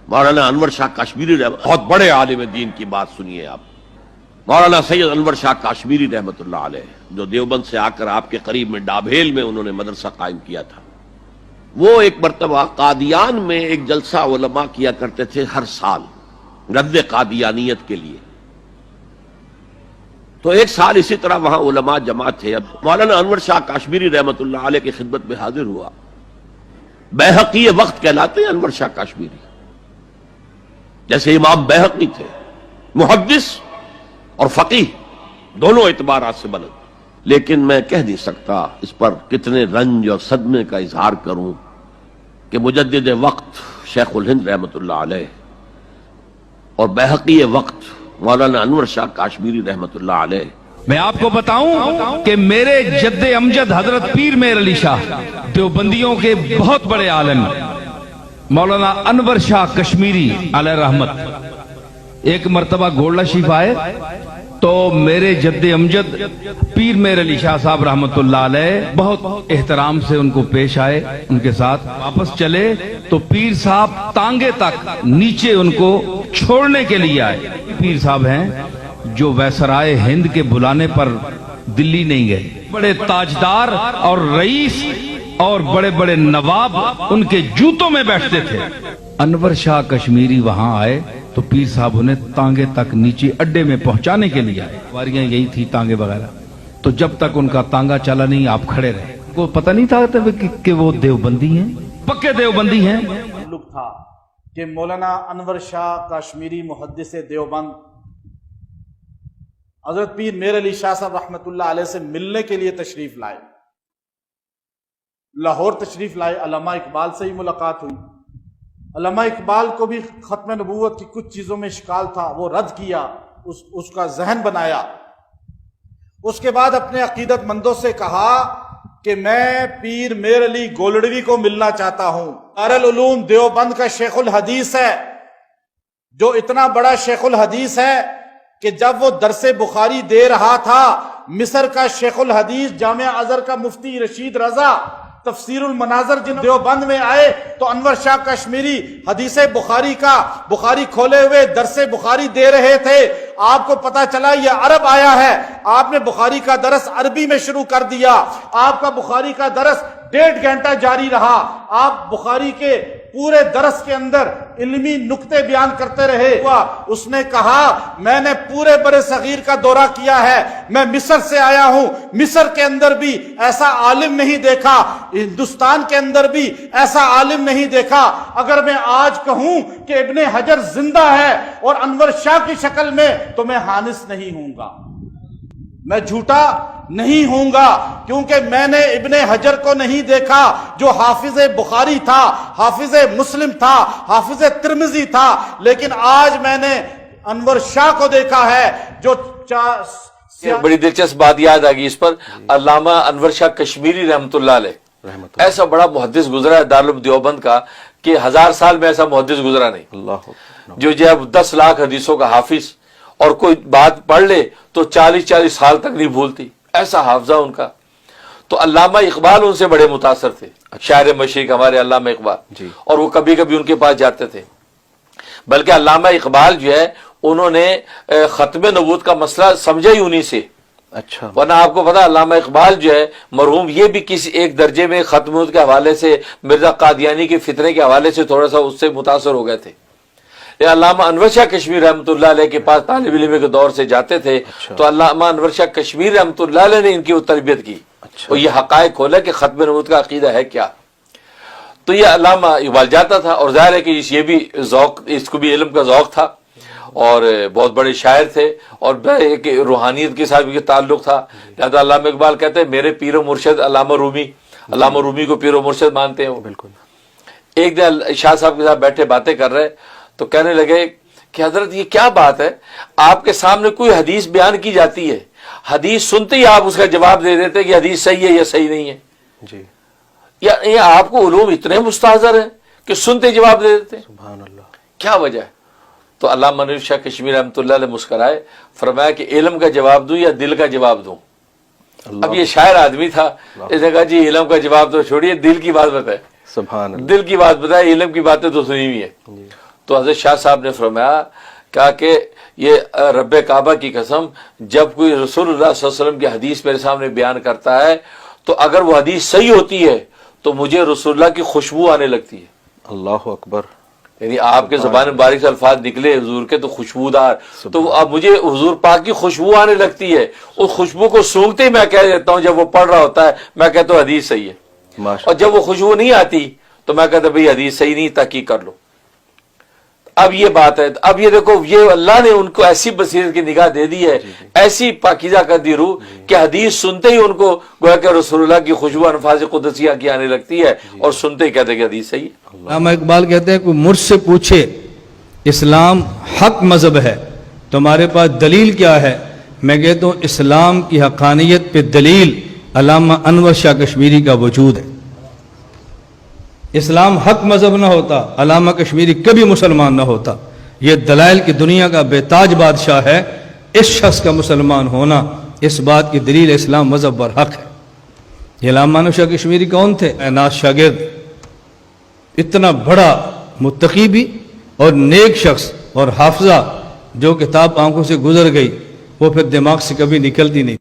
مولانا انور شاہ کاشمیری بہت بڑے عالم دین کی بات سنیے آپ. مولانا سید انور شاہ کاشمیری رحمۃ اللہ علیہ جو دیوبند سے آ کر آپ کے قریب میں ڈابھیل میں انہوں نے مدرسہ قائم کیا تھا. وہ ایک مرتبہ قادیان میں ایک جلسہ علماء کیا کرتے تھے ہر سال رد قادیانیت کے لیے. تو ایک سال اسی طرح وہاں علماء جمع تھے. اب مولانا انور شاہ کاشمیری رحمۃ اللہ علیہ کی خدمت میں حاضر ہوا. بیہقی وقت کہلاتے ہیں انور شاہ کاشمیری، جیسے امام بیہقی تھے، محدث اور فقیہ دونوں اعتبارات سے بلند. لیکن میں کہہ نہیں سکتا اس پر کتنے رنج اور صدمے کا اظہار کروں کہ مجدد وقت شیخ الہند رحمۃ اللہ علیہ اور بیہقی وقت مولانا انور شاہ کاشمیری رحمۃ اللہ علیہ. میں آپ کو بتاؤں کہ میرے جد امجد حضرت پیر میر علی شاہ دیوبندیوں کے بہت بڑے عالم مولانا انور شاہ کشمیری علیہ رحمت ایک مرتبہ گولڈا شریف آئے تو میرے جد امجد پیر میر علی شاہ صاحب رحمت اللہ علیہ بہت احترام سے ان کو پیش آئے. ان کے ساتھ واپس چلے تو پیر صاحب تانگے تک نیچے ان کو چھوڑنے کے لیے آئے. پیر صاحب ہیں جو ویسرائے ہند کے بلانے پر دلی نہیں گئے. بڑے تاجدار اور رئیس اور بڑے بڑے نواب ان کے جوتوں میں بیٹھتے تھے. انور شاہ کشمیری وہاں آئے تو پیر صاحب انہیں تانگے تک نیچے اڈے میں پہنچانے کے لیے آئے. سواریاں یہی تھی تانگے وغیرہ. تو جب تک ان کا تانگا چلا نہیں آپ کھڑے رہے. کو پتہ نہیں تھا کہ وہ دیوبندی ہیں، پکے دیوبندی ہیں. تعلق تھا کہ مولانا انور شاہ کاشمیری محدث دیوبند حضرت پیر میر علی شاہ صاحب رحمۃ اللہ علیہ سے ملنے کے لیے تشریف لائے. لاہور تشریف لائے. علامہ اقبال سے ہی ملاقات ہوئی. علامہ اقبال کو بھی ختم نبوت کی کچھ چیزوں میں اشکال تھا، وہ رد کیا، اس کا ذہن بنایا. اس کے بعد اپنے عقیدت مندوں سے کہا کہ میں پیر میر علی گولڑوی کو ملنا چاہتا ہوں. دارالعلوم دیوبند کا شیخ الحدیث ہے، جو اتنا بڑا شیخ الحدیث ہے کہ جب وہ درس بخاری دے رہا تھا مصر کا شیخ الحدیث جامعہ ازہر کا مفتی رشید رضا تفسیر المناظر جن دیوبند میں آئے تو انور شاہ کشمیری حدیث بخاری کا بخاری کھولے ہوئے درس بخاری دے رہے تھے. آپ کو پتا چلا یہ عرب آیا ہے، آپ نے بخاری کا درس عربی میں شروع کر دیا. آپ کا بخاری کا درس 1.5 گھنٹہ جاری رہا. آپ بخاری کے پورے درس کے اندر علمی نکتے بیان کرتے رہے. اس نے کہا میں نے پورے بر صغیر کا دورہ کیا ہے، میں مصر سے آیا ہوں، مصر کے اندر بھی ایسا عالم نہیں دیکھا، ہندوستان کے اندر بھی ایسا عالم نہیں دیکھا. اگر میں آج کہوں کہ ابن حجر زندہ ہے اور انور شاہ کی شکل میں تو میں حانس نہیں ہوں گا، میں جھوٹا نہیں ہوں گا، کیونکہ میں نے ابن حجر کو نہیں دیکھا جو حافظ بخاری تھا، حافظ مسلم تھا، حافظ ترمذی تھا، لیکن آج میں نے انور شاہ کو دیکھا ہے جو بڑی دلچسپ بات یاد آ گئی اس پر. علامہ انور شاہ کشمیری رحمۃ اللہ علیہ ایسا بڑا محدث گزرا ہے دارالعلوم دیوبند کا کہ 1000 سال میں ایسا محدث گزرا نہیں جو 10 لاکھ حدیثوں کا حافظ اور کوئی بات پڑھ لے تو 40 سال تک نہیں بھولتی، ایسا حافظہ ان کا. تو علامہ اقبال ان سے بڑے متاثر تھے، شاعر مشرق ہمارے علامہ اقبال، اور وہ کبھی کبھی ان کے پاس جاتے تھے. بلکہ علامہ اقبال جو ہے انہوں نے ختم نبوت کا مسئلہ سمجھا ہی انہی سے. اچھا، ورنہ آپ کو پتا علامہ اقبال جو ہے مرحوم یہ بھی کسی ایک درجے میں ختم نبوت کے حوالے سے مرزا قادیانی کے فتنے کے حوالے سے تھوڑا سا اس سے متاثر ہو گئے تھے. علامہ انور شاہ کشمیر رحمۃ اللہ علیہ کے پاس طالب علم کے دور سے جاتے تھے تو علامہ انور شاہ کشمیر رحمۃ اللہ علیہ نے ان کی تربیت کی اور یہ حقائق کھولا کہ ختم نبوت کا عقیدہ ہے کیا. تو یہ علامہ اقبال جاتا تھا اور ظاہر ہے کہ یہ بھی ذوق، اس کو بھی علم کا ذوق تھا اور بہت بڑے شاعر تھے اور ایک روحانیت کے ساتھ بھی تعلق تھا. لہٰذا علامہ اقبال کہتے ہیں میرے پیر و مرشد علامہ رومی کو پیر و مرشد مانتے ہیں وہ. بالکل. ایک دن شاہ صاحب کے ساتھ بیٹھے باتیں کر رہے تو کہنے لگے کہ حضرت یہ کیا بات ہے، آپ کے سامنے کوئی حدیث بیان کی جاتی ہے، حدیث سنتے ہی آپ اس کا جواب دے دیتے کہ حدیث صحیح ہے یا صحیح نہیں ہے. جی، یا آپ کو علوم اتنے مستحضر ہیں کہ سنتے جواب دے دیتے. سبحان اللہ، کیا وجہ ہے؟ تو علامہ انور شاہ کشمیر رحمۃ اللہ علیہ مسکرائے، فرمایا کہ علم کا جواب دوں یا دل کا جواب دوں. اب یہ شاعر آدمی تھا، اس نے کہا جی علم کا جواب تو چھوڑیے، دل کی بات بتائے. سبحان اللہ، دل کی بات بتائے، علم کی باتیں تو سنی ہوئی ہے. تو حضرت شاہ صاحب نے فرمایا کہا کہ یہ رب کعبہ کی قسم، جب کوئی رسول اللہ صلی اللہ علیہ وسلم کی حدیث میرے سامنے بیان کرتا ہے تو اگر وہ حدیث صحیح ہوتی ہے تو مجھے رسول اللہ کی خوشبو آنے لگتی ہے. اللہ اکبر. یعنی آپ کے زبان مبارک سے الفاظ نکلے حضور کے تو خوشبودار، تو اب مجھے حضور پاک کی خوشبو آنے لگتی ہے. اس خوشبو کو سونگتے ہی میں کہہ دیتا ہوں، جب وہ پڑھ رہا ہوتا ہے میں کہتا ہوں حدیث صحیح ہے، اور جب وہ خوشبو نہیں آتی تو میں کہتا بھئی حدیث صحیح نہیں، تحقیق کر لو. اب یہ بات ہے، اب یہ دیکھو، یہ اللہ نے ان کو ایسی بصیرت کی نگاہ دے دی ہے، ایسی پاکیزہ کر دی روح کہ حدیث سنتے ہی ان کو گویا کہ رسول اللہ کی خوشبو انفاظ قدسیہ کی آنے لگتی ہے، اور سنتے ہی کہتے ہیں کہ حدیث صحیح ہے. علامہ اقبال کہتے ہیں کوئی مجھ سے پوچھے اسلام حق مذہب ہے تمہارے پاس دلیل کیا ہے، میں کہتا ہوں اسلام کی حقانیت پہ دلیل علامہ انور شاہ کشمیری کا وجود ہے. اسلام حق مذہب نہ ہوتا علامہ کشمیری کبھی مسلمان نہ ہوتا. یہ دلائل کی دنیا کا بے تاج بادشاہ ہے. اس شخص کا مسلمان ہونا اس بات کی دلیل اسلام مذہب پر حق ہے. یہ علامہ انور شاہ کشمیری کون تھے؟ اعناص شاگرد، اتنا بڑا متقی بھی اور نیک شخص اور حافظہ، جو کتاب آنکھوں سے گزر گئی وہ پھر دماغ سے کبھی نکلتی نہیں.